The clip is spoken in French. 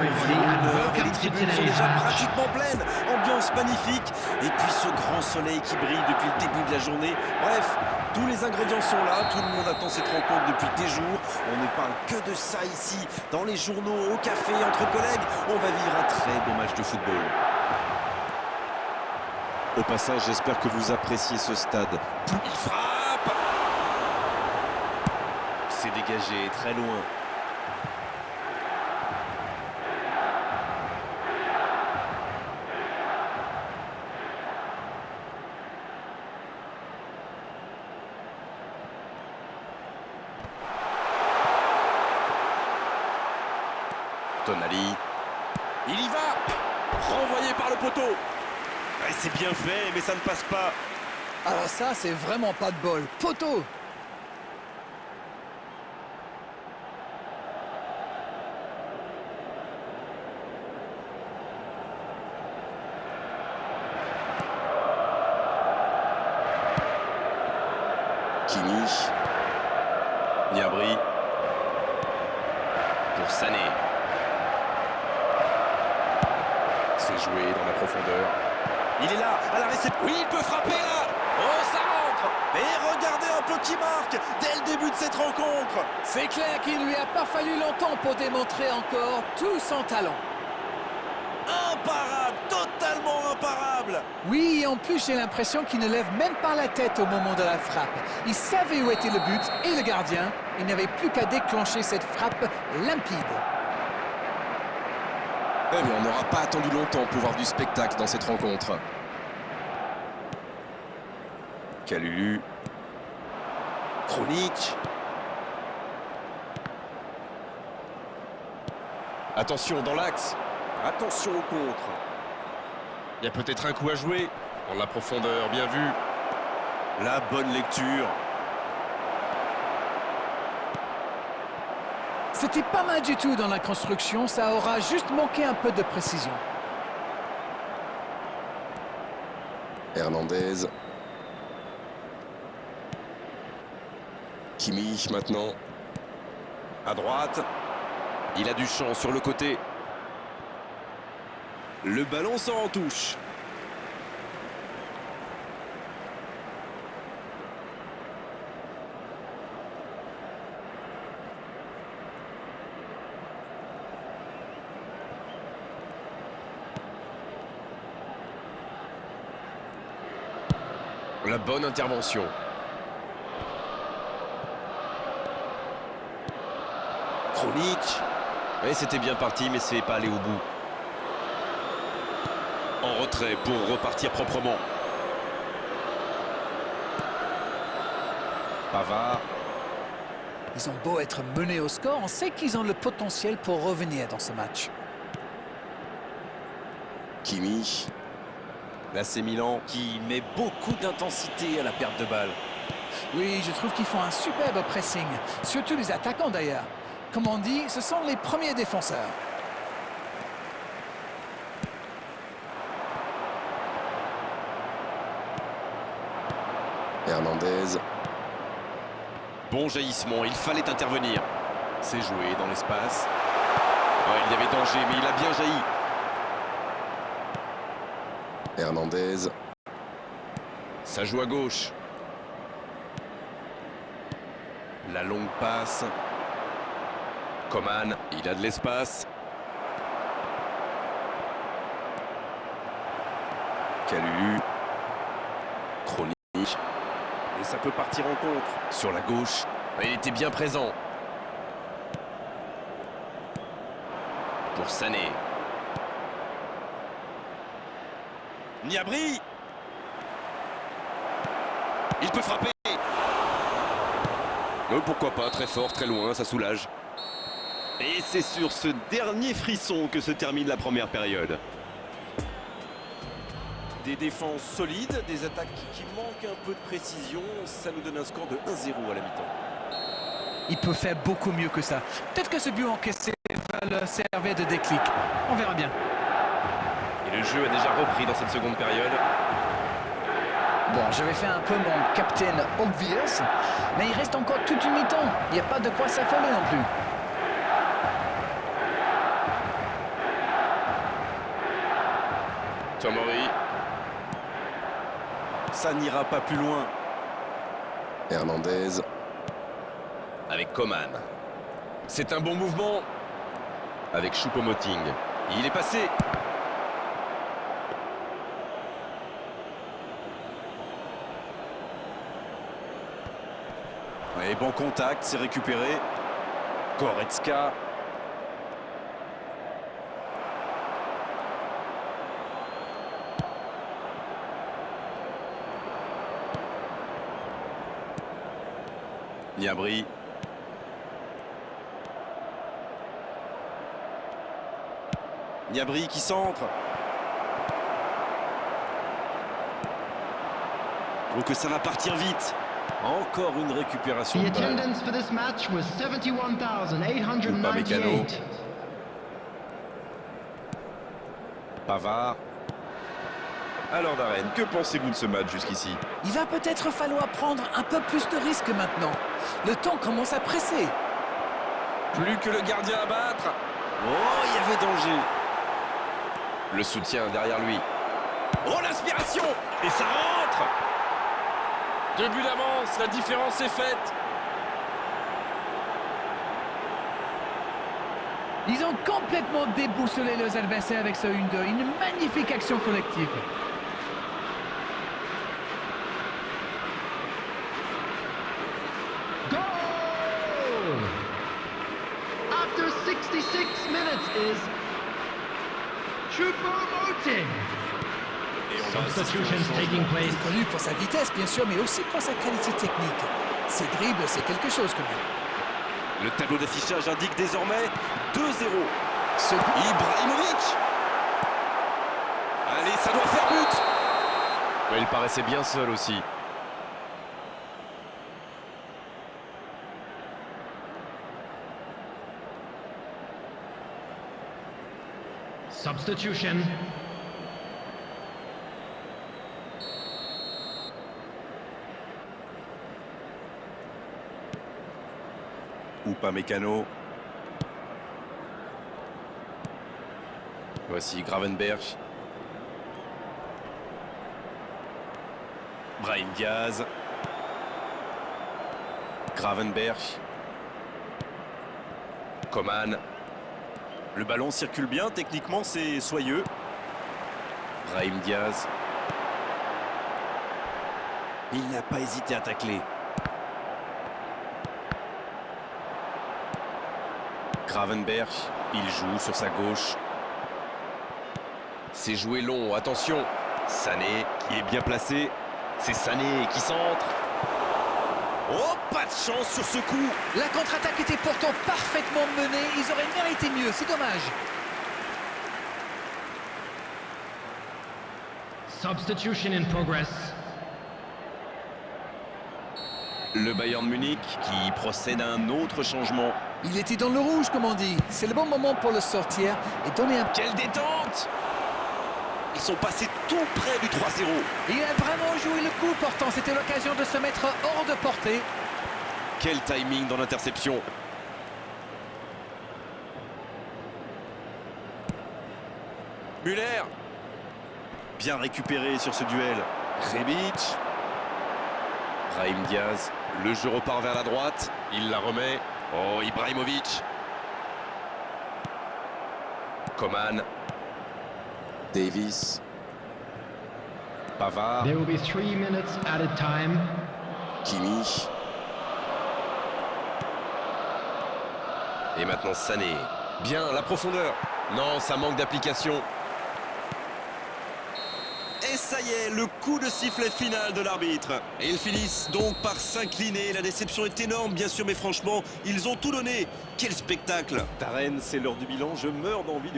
et les tribunes sont déjà pratiquement pleines. Ambiance magnifique. Et puis ce grand soleil qui brille depuis le début de la journée. Bref, tous les ingrédients sont là. Tout le monde attend cette rencontre depuis des jours. On ne parle que de ça ici, dans les journaux, au café, entre collègues. On va vivre un très beau match de football. Au passage, j'espère que vous appréciez ce stade. Il frappe! C'est dégagé, très loin. Tonali. Il y va! Renvoyé par le poteau. Ouais, c'est bien fait, mais ça ne passe pas. Alors ça, c'est vraiment pas de bol. Poteau! Kimi. Niabri. Pour Sané. C'est joué dans la profondeur. Il est là, à la réception. Oui, il peut frapper là. Oh, ça rentre. Et regardez un peu qui marque dès le début de cette rencontre. C'est clair qu'il lui a pas fallu longtemps pour démontrer encore tout son talent. Imparable, totalement imparable. Oui, et en plus, j'ai l'impression qu'il ne lève même pas la tête au moment de la frappe. Il savait où était le but et le gardien. Il n'avait plus qu'à déclencher cette frappe limpide. Eh bien, on n'aura pas attendu longtemps pour voir du spectacle dans cette rencontre. Kalulu. Kronic. Attention dans l'axe. Attention au contre. Il y a peut-être un coup à jouer. Dans la profondeur, bien vu. La bonne lecture. C'était pas mal du tout dans la construction, ça aura juste manqué un peu de précision. Hernandez. Kimi maintenant. À droite. Il a du champ sur le côté. Le ballon sort en touche. La bonne intervention. Kronic. Oui, c'était bien parti, mais c'est pas allé au bout. En retrait pour repartir proprement. Pavard. Ils ont beau être menés au score, on sait qu'ils ont le potentiel pour revenir dans ce match. Kimi. L'AC Milan qui met beaucoup d'intensité à la perte de balle. Oui, je trouve qu'ils font un superbe pressing, surtout les attaquants d'ailleurs. Comme on dit, ce sont les premiers défenseurs. Hernandez. Bon jaillissement, il fallait intervenir. C'est joué dans l'espace. Ouais, il y avait danger, mais il a bien jailli. Hernandez. Ça joue à gauche. La longue passe. Coman, il a de l'espace. Kalulu. Kronic. Et ça peut partir en contre. Sur la gauche. Il était bien présent. Pour Sané. Niabri. Il peut frapper. Pourquoi pas, très fort, très loin, ça soulage. Et c'est sur ce dernier frisson que se termine la première période. Des défenses solides, des attaques qui manquent un peu de précision. Ça nous donne un score de 1-0 à la mi-temps. Il peut faire beaucoup mieux que ça. Peut-être que ce but encaissé va leur servir de déclic. On verra bien. Et le jeu a déjà repris dans cette seconde période. Bon, j'avais fait un peu mon Captain Obvious, mais il reste encore toute une mi-temps. Il n'y a pas de quoi s'affoler non plus. Tomori. Ça n'ira pas plus loin. Hernandez. Avec Coman. C'est un bon mouvement. Avec Choupo-Moting. Il est passé. Et bon contact, c'est récupéré. Goretzka. Gnabry. Gnabry qui centre. Je trouve que ça va partir vite. Encore une récupération The de balle. attendance for this match was 71,898. Pavard. Alors Darren, que pensez-vous de ce match jusqu'ici? Il va peut-être falloir prendre un peu plus de risques maintenant. Le temps commence à presser. Plus que le gardien à battre. Oh, il y avait danger. Le soutien derrière lui. Oh, l'inspiration. Et ça rentre. 2 buts d'avance, la différence est faite. Ils ont complètement déboussolé leurs adversaires avec ce 1-2. Une magnifique action collective. Goal! After 66 minutes is Choupo-Moting. Substitutions taking place. Il est connu pour sa vitesse, bien sûr, mais aussi pour sa qualité technique. Ses dribbles, c'est quelque chose quand même. Le tableau d'affichage indique désormais 2-0. Ce Ibrahimovic. Allez, ça doit faire but. Mais il paraissait bien seul aussi. Substitution. Upamecano. Voici Gravenberch. Brahim Diaz. Gravenberch. Coman. Le ballon circule bien, techniquement c'est soyeux. Brahim Diaz. Il n'a pas hésité à tacler. Gravenberch, il joue sur sa gauche. C'est joué long, attention. Sané qui est bien placé. C'est Sané qui centre. Oh, pas de chance sur ce coup. La contre-attaque était pourtant parfaitement menée. Ils auraient mérité mieux, c'est dommage. Substitution in progress. Le Bayern Munich qui procède à un autre changement. Il était dans le rouge, comme on dit. C'est le bon moment pour le sortir et donner un... Quelle détente! Ils sont passés tout près du 3-0. Il a vraiment joué le coup, pourtant. C'était l'occasion de se mettre hors de portée. Quel timing dans l'interception. Müller. Bien récupéré sur ce duel. Rebic. Brahim Diaz. Le jeu repart vers la droite. Il la remet. Oh, Ibrahimovic. Coman. Davis. Pavard. There will be 3 minutes added time. Kimmich. Et maintenant Sané. Bien, la profondeur. Non, ça manque d'application. Et ça y est, le coup de sifflet final de l'arbitre. Et ils finissent donc par s'incliner. La déception est énorme, bien sûr, mais franchement, ils ont tout donné. Quel spectacle! Darren, c'est l'heure du bilan. Je meurs d'envie de